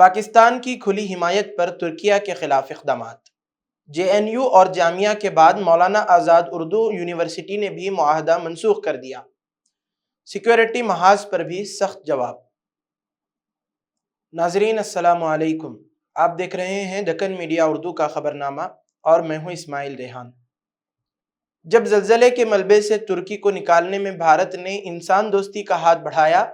پاکستان کی کھلی حمایت پر ترکیہ کے خلاف اقدامات۔ جے این یو اور جامعہ کے بعد مولانا آزاد اردو یونیورسٹی نے بھی معاہدہ منسوخ کر دیا۔ سیکیورٹی محاذ پر بھی سخت جواب۔ ناظرین السلام علیکم، آپ دیکھ رہے ہیں دکن میڈیا اردو کا خبرنامہ اور میں ہوں اسماعیل ریحان۔ جب زلزلے کے ملبے سے ترکی کو نکالنے میں بھارت نے انسان دوستی کا ہاتھ بڑھایا،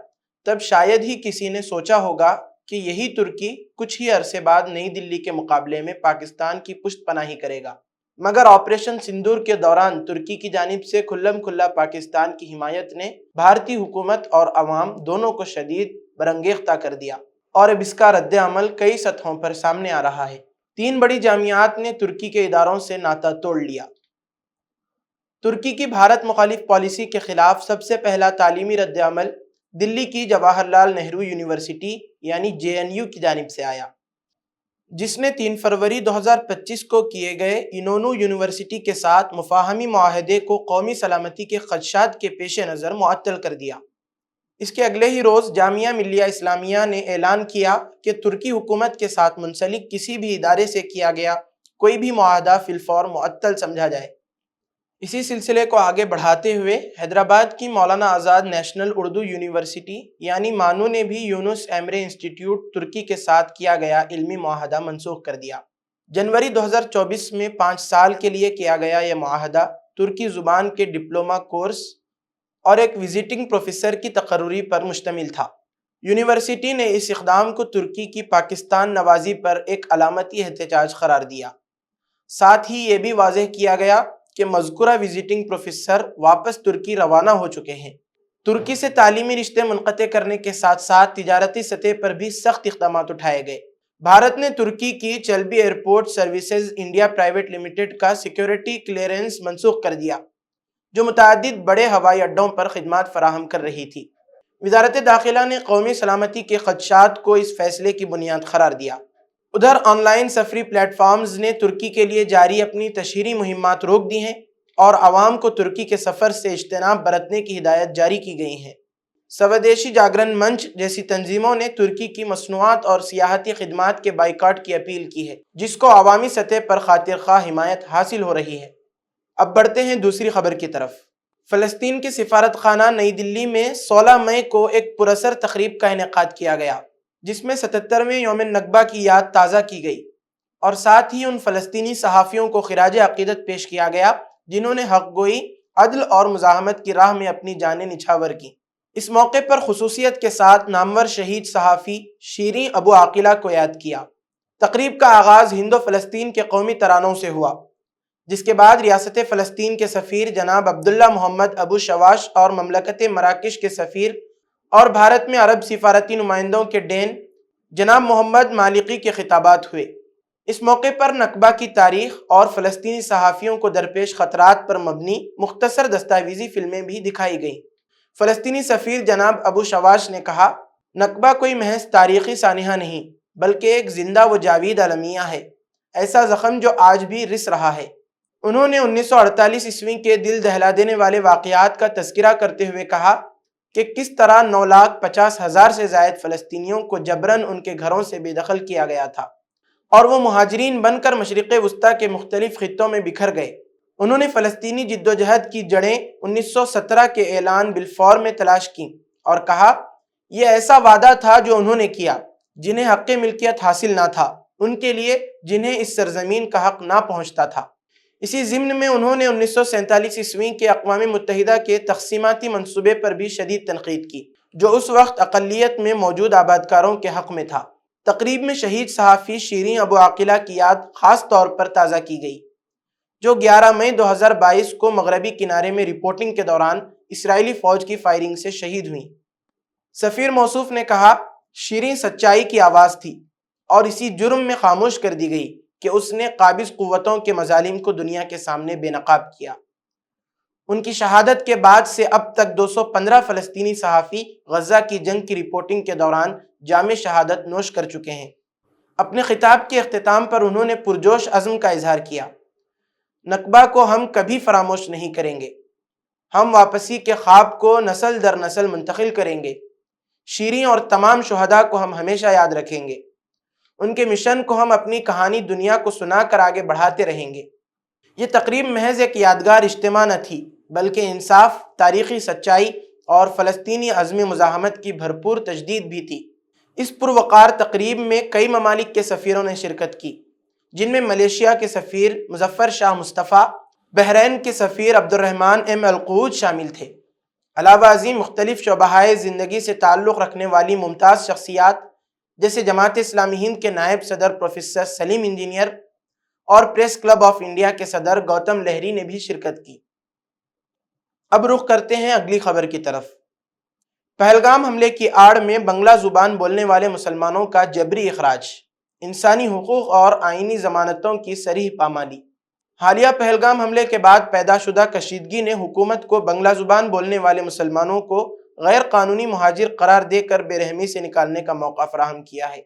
تب شاید ہی کسی نے سوچا ہوگا کہ یہی ترکی کچھ ہی عرصے بعد نئی دلی کے مقابلے میں پاکستان کی پشت پناہی کرے گا۔ مگر آپریشن سندور کے دوران ترکی کی جانب سے کھلم کھلا پاکستان کی حمایت نے بھارتی حکومت اور عوام دونوں کو شدید برانگیختہ کر دیا، اور اب اس کا رد عمل کئی سطحوں پر سامنے آ رہا ہے۔ 3 بڑی جامعات نے ترکی کے اداروں سے ناطا توڑ لیا۔ ترکی کی بھارت مخالف پالیسی کے خلاف سب سے پہلا تعلیمی رد عمل دلی کی جواہر لال نہرو یونیورسٹی یعنی جے این یو کی جانب سے آیا، جس نے 3 فروری 2025 کو کیے گئے انونو یونیورسٹی کے ساتھ مفاہمی معاہدے کو قومی سلامتی کے خدشات کے پیش نظر معطل کر دیا۔ اس کے اگلے ہی روز جامعہ ملیہ اسلامیہ نے اعلان کیا کہ ترکی حکومت کے ساتھ منسلک کسی بھی ادارے سے کیا گیا کوئی بھی معاہدہ فی الفور معطل سمجھا جائے۔ اسی سلسلے کو آگے بڑھاتے ہوئے حیدرآباد کی مولانا آزاد نیشنل اردو یونیورسٹی یعنی مانو نے بھی یونس ایمرے انسٹیٹیوٹ ترکی کے ساتھ کیا گیا علمی معاہدہ منسوخ کر دیا۔ جنوری 2024 میں 5 سال کے لیے کیا گیا یہ معاہدہ ترکی زبان کے ڈپلومہ کورس اور ایک وزٹنگ پروفیسر کی تقرری پر مشتمل تھا۔ یونیورسٹی نے اس اقدام کو ترکی کی پاکستان نوازی پر ایک علامتی احتجاج قرار دیا۔ ساتھ ہی یہ بھی واضح کیا گیا کہ مذکورہ وزٹنگ پروفیسر واپس ترکی روانہ ہو چکے ہیں۔ ترکی سے تعلیمی رشتے منقطع کرنے کے ساتھ ساتھ تجارتی سطح پر بھی سخت اقدامات اٹھائے گئے۔ بھارت نے ترکی کی Celebi airport services India private limited کا سیکیورٹی کلیئرنس منسوخ کر دیا، جو متعدد بڑے ہوائی اڈوں پر خدمات فراہم کر رہی تھی۔ وزارت داخلہ نے قومی سلامتی کے خدشات کو اس فیصلے کی بنیاد قرار دیا۔ ادھر آن لائن سفری پلیٹ فارمز نے ترکی کے لیے جاری اپنی تشہیری مہمات روک دی ہیں اور عوام کو ترکی کے سفر سے اجتناب برتنے کی ہدایت جاری کی گئی ہیں۔ سودیشی جاگرن منچ جیسی تنظیموں نے ترکی کی مصنوعات اور سیاحتی خدمات کے بائیکاٹ کی اپیل کی ہے، جس کو عوامی سطح پر خاطر خواہ حمایت حاصل ہو رہی ہے۔ اب بڑھتے ہیں دوسری خبر کی طرف۔ فلسطین کے سفارت خانہ نئی دلی میں 16 مئی کو ایک پراثر تقریب کا انعقاد کیا گیا، جس میں 77ویں یوم نکبہ کی یاد تازہ کی گئی اور ساتھ ہی ان فلسطینی صحافیوں کو خراج عقیدت پیش کیا گیا جنہوں نے حق گوئی، عدل اور مزاحمت کی راہ میں اپنی جانیں نچھاور کی۔ اس موقع پر خصوصیت کے ساتھ نامور شہید صحافی شیریں ابو عاقلہ کو یاد کیا۔ تقریب کا آغاز ہند و فلسطین کے قومی ترانوں سے ہوا، جس کے بعد ریاست فلسطین کے سفیر جناب عبداللہ محمد ابو شواش اور مملکت مراکش کے سفیر اور بھارت میں عرب سفارتی نمائندوں کے ڈین جناب محمد مالکی کے خطابات ہوئے۔ اس موقع پر نکبہ کی تاریخ اور فلسطینی صحافیوں کو درپیش خطرات پر مبنی مختصر دستاویزی فلمیں بھی دکھائی گئیں۔ فلسطینی سفیر جناب ابو شواش نے کہا، نکبہ کوئی محض تاریخی سانحہ نہیں بلکہ ایک زندہ و جاوید المیہ ہے، ایسا زخم جو آج بھی رس رہا ہے۔ انہوں نے 1948 عیسوی کے دل دہلا دینے والے واقعات کا تذکرہ کرتے ہوئے کہا کہ کس طرح 9,50,000 سے زائد فلسطینیوں کو جبراً ان کے گھروں سے بے دخل کیا گیا تھا اور وہ مہاجرین بن کر مشرق وسطیٰ کے مختلف خطوں میں بکھر گئے۔ انہوں نے فلسطینی جدوجہد کی جڑیں 1917 کے اعلان بلفور میں تلاش کیں اور کہا، یہ ایسا وعدہ تھا جو انہوں نے کیا جنہیں حق ملکیت حاصل نہ تھا، ان کے لیے جنہیں اس سرزمین کا حق نہ پہنچتا تھا۔ اسی ضمن میں انہوں نے 1947 عیسوی کے اقوام متحدہ کے تقسیماتی منصوبے پر بھی شدید تنقید کی، جو اس وقت اقلیت میں موجود آبادکاروں کے حق میں تھا۔ تقریب میں شہید صحافی شیریں ابو عاقلہ کی یاد خاص طور پر تازہ کی گئی، جو 11 مئی 2022 کو مغربی کنارے میں رپورٹنگ کے دوران اسرائیلی فوج کی فائرنگ سے شہید ہوئیں۔ سفیر موصوف نے کہا، شیریں سچائی کی آواز تھی اور اسی جرم میں خاموش کر دی گئی کہ اس نے قابض قوتوں کے مظالم کو دنیا کے سامنے بے نقاب کیا۔ ان کی شہادت کے بعد سے اب تک 215 فلسطینی صحافی غزہ کی جنگ کی رپورٹنگ کے دوران جام شہادت نوش کر چکے ہیں۔ اپنے خطاب کے اختتام پر انہوں نے پرجوش عزم کا اظہار کیا، نکبہ کو ہم کبھی فراموش نہیں کریں گے، ہم واپسی کے خواب کو نسل در نسل منتقل کریں گے، شیریں اور تمام شہداء کو ہم ہمیشہ یاد رکھیں گے۔ ان کے مشن کو ہم اپنی کہانی دنیا کو سنا کر آگے بڑھاتے رہیں گے۔ یہ تقریب محض ایک یادگار اجتماع نہ تھی، بلکہ انصاف، تاریخی سچائی اور فلسطینی عزم مزاحمت کی بھرپور تجدید بھی تھی۔ اس پروقار تقریب میں کئی ممالک کے سفیروں نے شرکت کی، جن میں ملیشیا کے سفیر مظفر شاہ مصطفیٰ، بحرین کے سفیر عبد الرحمن ایم القعود شامل تھے۔ علاوہ ازیں مختلف شعبۂ زندگی سے تعلق رکھنے والی ممتاز شخصیات جیسے جماعت اسلامی ہند کے نائب صدر پروفیسر سلیم انجینئر اور پریس کلب آف انڈیا کے صدر گوتم لہری نے بھی شرکت کی۔ اب رخ کرتے ہیں اگلی خبر کی طرف۔ پہلگام حملے کی آڑ میں بنگلہ زبان بولنے والے مسلمانوں کا جبری اخراج، انسانی حقوق اور آئینی ضمانتوں کی صریح پامالی۔ حالیہ پہلگام حملے کے بعد پیدا شدہ کشیدگی نے حکومت کو بنگلہ زبان بولنے والے مسلمانوں کو غیر قانونی مہاجر قرار دے کر بے رحمی سے نکالنے کا موقع فراہم کیا ہے۔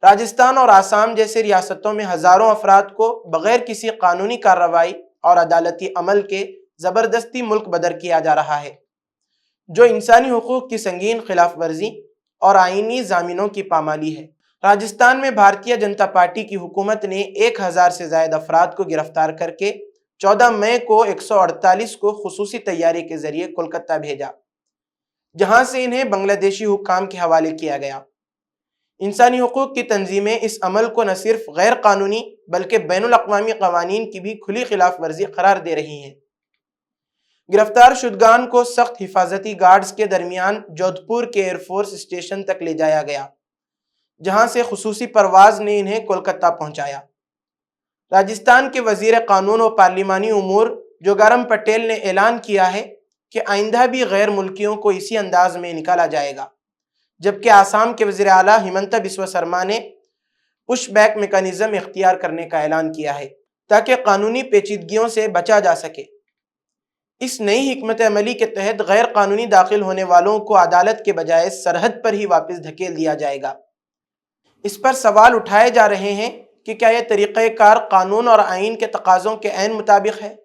راجستھان اور آسام جیسے ریاستوں میں ہزاروں افراد کو بغیر کسی قانونی کارروائی اور عدالتی عمل کے زبردستی ملک بدر کیا جا رہا ہے، جو انسانی حقوق کی سنگین خلاف ورزی اور آئینی ضامنوں کی پامالی ہے۔ راجستھان میں بھارتیہ جنتا پارٹی کی حکومت نے 1000 سے زائد افراد کو گرفتار کر کے 14 مئی کو 148 کو خصوصی طیارے کے ذریعے کولکتہ بھیجا، جہاں سے انہیں بنگلہ دیشی حکام کے حوالے کیا گیا۔ انسانی حقوق کی تنظیمیں اس عمل کو نہ صرف غیر قانونی بلکہ بین الاقوامی قوانین کی بھی کھلی خلاف ورزی قرار دے رہی ہیں۔ گرفتار شدگان کو سخت حفاظتی گارڈز کے درمیان جودھ پور کے ایئر فورس اسٹیشن تک لے جایا گیا، جہاں سے خصوصی پرواز نے انہیں کولکتہ پہنچایا۔ راجستھان کے وزیر قانون و پارلیمانی امور جوگارم پٹیل نے اعلان کیا ہے کہ آئندہ بھی غیر ملکیوں کو اسی انداز میں نکالا جائے گا، جبکہ آسام کے وزیر اعلیٰ ہمنتا بسوا سرما نے پش بیک میکانزم اختیار کرنے کا اعلان کیا ہے تاکہ قانونی پیچیدگیوں سے بچا جا سکے۔ اس نئی حکمت عملی کے تحت غیر قانونی داخل ہونے والوں کو عدالت کے بجائے سرحد پر ہی واپس دھکیل دیا جائے گا۔ اس پر سوال اٹھائے جا رہے ہیں کہ کیا یہ طریقہ کار قانون اور آئین کے تقاضوں کے عین مطابق ہے؟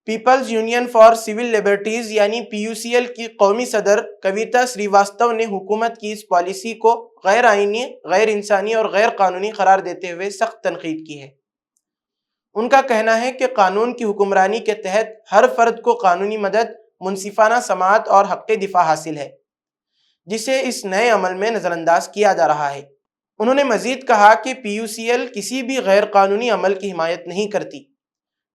People's Union for Civil Liberties یعنی PUCL کی قومی صدر کویتا سری واستو نے حکومت کی اس پالیسی کو غیر آئینی، غیر انسانی اور غیر قانونی قرار دیتے ہوئے سخت تنقید کی ہے۔ ان کا کہنا ہے کہ قانون کی حکمرانی کے تحت ہر فرد کو قانونی مدد، منصفانہ سماعت اور حق دفاع حاصل ہے، جسے اس نئے عمل میں نظر انداز کیا جا رہا ہے۔ انہوں نے مزید کہا کہ PUCL کسی بھی غیر قانونی عمل کی حمایت نہیں کرتی،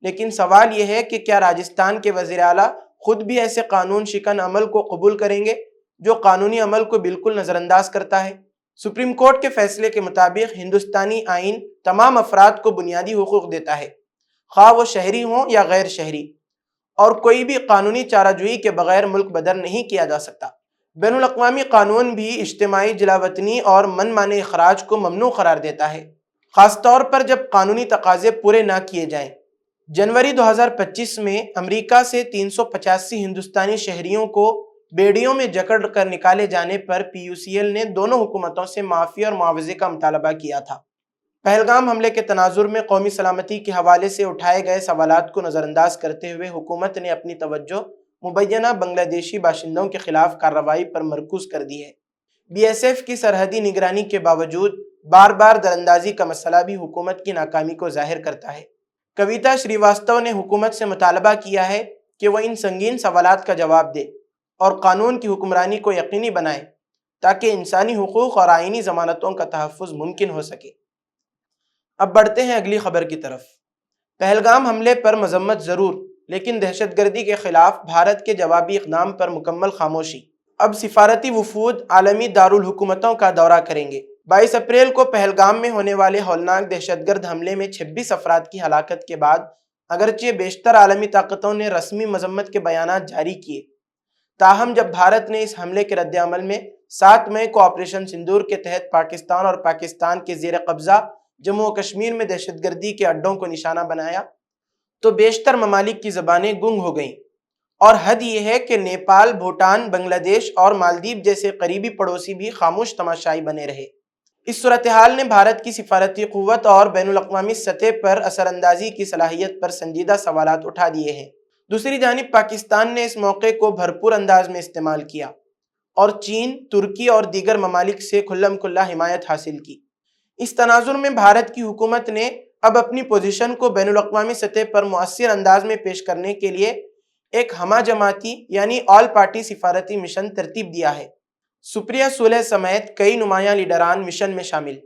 لیکن سوال یہ ہے کہ کیا راجستھان کے وزیر اعلیٰ خود بھی ایسے قانون شکن عمل کو قبول کریں گے جو قانونی عمل کو بالکل نظر انداز کرتا ہے؟ سپریم کورٹ کے فیصلے کے مطابق ہندوستانی آئین تمام افراد کو بنیادی حقوق دیتا ہے، خواہ وہ شہری ہوں یا غیر شہری، اور کوئی بھی قانونی چارہ جوئی کے بغیر ملک بدر نہیں کیا جا سکتا۔ بین الاقوامی قانون بھی اجتماعی جلا وطنی اور من مانے اخراج کو ممنوع قرار دیتا ہے، خاص طور پر جب قانونی تقاضے پورے نہ کیے جائیں۔ جنوری 2025 میں امریکہ سے 385 ہندوستانی شہریوں کو بیڑیوں میں جکڑ کر نکالے جانے پر PUCL نے دونوں حکومتوں سے معافی اور معاوضے کا مطالبہ کیا تھا۔ پہلگام حملے کے تناظر میں قومی سلامتی کے حوالے سے اٹھائے گئے سوالات کو نظر انداز کرتے ہوئے حکومت نے اپنی توجہ مبینہ بنگلہ دیشی باشندوں کے خلاف کارروائی پر مرکوز کر دی ہے۔ BSF کی سرحدی نگرانی کے باوجود بار بار دراندازی کا مسئلہ بھی حکومت کی ناکامی کو ظاہر کرتا ہے۔ کویتا سری واستو نے حکومت سے مطالبہ کیا ہے کہ وہ ان سنگین سوالات کا جواب دے اور قانون کی حکمرانی کو یقینی بنائے تاکہ انسانی حقوق اور آئینی ضمانتوں کا تحفظ ممکن ہو سکے۔ اب بڑھتے ہیں اگلی خبر کی طرف۔ پہلگام حملے پر مذمت ضرور، لیکن دہشت گردی کے خلاف بھارت کے جوابی اقدام پر مکمل خاموشی۔ اب سفارتی وفود عالمی دارالحکومتوں کا دورہ کریں گے۔ 22 اپریل کو پہلگام میں ہونے والے ہولناک دہشت گرد حملے میں 26 افراد کی ہلاکت کے بعد اگرچہ بیشتر عالمی طاقتوں نے رسمی مذمت کے بیانات جاری کیے، تاہم جب بھارت نے اس حملے کے رد عمل میں 7 مئی کو آپریشن سندور کے تحت پاکستان اور پاکستان کے زیر قبضہ جموں و کشمیر میں دہشت گردی کے اڈوں کو نشانہ بنایا تو بیشتر ممالک کی زبانیں گنگ ہو گئیں، اور حد یہ ہے کہ نیپال، بھوٹان، بنگلہ دیش اور مالدیپ جیسے قریبی پڑوسی بھی خاموش تماشائی بنے رہے۔ اس صورتحال نے بھارت کی سفارتی قوت اور بین الاقوامی سطح پر اثر اندازی کی صلاحیت پر سنجیدہ سوالات اٹھا دیے ہیں۔ دوسری جانب پاکستان نے اس موقع کو بھرپور انداز میں استعمال کیا اور چین، ترکی اور دیگر ممالک سے کھلم کھلا حمایت حاصل کی۔ اس تناظر میں بھارت کی حکومت نے اب اپنی پوزیشن کو بین الاقوامی سطح پر مؤثر انداز میں پیش کرنے کے لیے ایک ہمہ جماعتی یعنی آل پارٹی سفارتی مشن ترتیب دیا ہے۔ سپریہ سولے سمیت کئی نمایاں لیڈران مشن میں شامل۔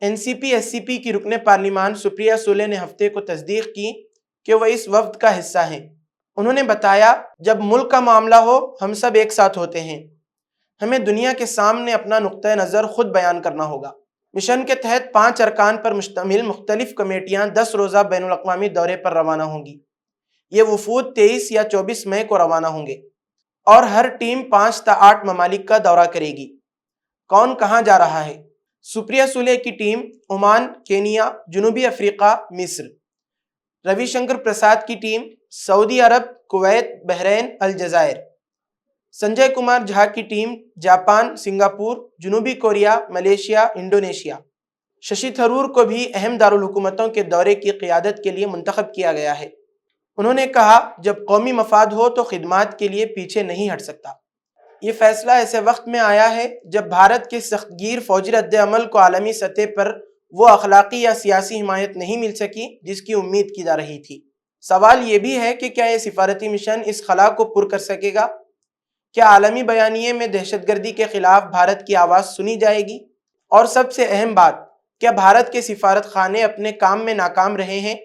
NCP-SCP کی رکن پارلیمان سپریہ سولے نے ہفتے کو تصدیق کی کہ وہ اس وفد کا حصہ ہیں۔ انہوں نے بتایا، جب ملک کا معاملہ ہو ہم سب ایک ساتھ ہوتے ہیں، ہمیں دنیا کے سامنے اپنا نقطۂ نظر خود بیان کرنا ہوگا۔ مشن کے تحت 5 ارکان پر مشتمل مختلف کمیٹیاں 10 روزہ بین الاقوامی دورے پر روانہ ہوں گی۔ یہ وفود 23 یا 24 مئی کو روانہ ہوں گے اور ہر ٹیم 5 تا 8 ممالک کا دورہ کرے گی۔ کون کہاں جا رہا ہے؟ سپریہ سولے کی ٹیم عمان، کینیا، جنوبی افریقہ، مصر۔ روی شنکر پرساد کی ٹیم سعودی عرب، کویت، بحرین، الجزائر۔ سنجے کمار جھا کی ٹیم جاپان، سنگاپور، جنوبی Korea, Malaysia, Indonesia. Shashi Tharoor کو بھی اہم دارالحکومتوں کے دورے کی قیادت کے لیے منتخب کیا گیا ہے۔ انہوں نے کہا، جب قومی مفاد ہو تو خدمات کے لیے پیچھے نہیں ہٹ سکتا۔ یہ فیصلہ ایسے وقت میں آیا ہے جب بھارت کے سخت گیر فوجی رد عمل کو عالمی سطح پر وہ اخلاقی یا سیاسی حمایت نہیں مل سکی جس کی امید کی جا رہی تھی۔ سوال یہ بھی ہے کہ کیا یہ سفارتی مشن اس خلا کو پر کر سکے گا؟ کیا عالمی بیانیے میں دہشت گردی کے خلاف بھارت کی آواز سنی جائے گی؟ اور سب سے اہم بات، کیا بھارت کے سفارت خانے اپنے کام میں ناکام رہے ہیں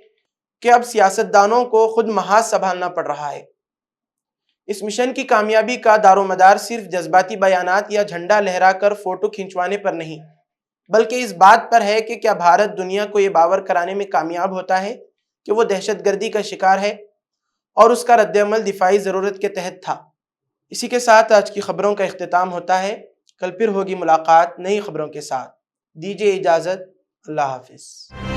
کہ اب سیاستدانوں کو خود محاذ سنبھالنا پڑ رہا ہے؟ اس مشن کی کامیابی کا دار و مدار صرف جذباتی بیانات یا جھنڈا لہرا کر فوٹو کھنچوانے پر نہیں، بلکہ اس بات پر ہے کہ کیا بھارت دنیا کو یہ باور کرانے میں کامیاب ہوتا ہے کہ وہ دہشت گردی کا شکار ہے اور اس کا رد عمل دفاعی ضرورت کے تحت تھا۔ اسی کے ساتھ آج کی خبروں کا اختتام ہوتا ہے۔ کل پھر ہوگی ملاقات نئی خبروں کے ساتھ۔ دیجیے اجازت۔ اللہ حافظ۔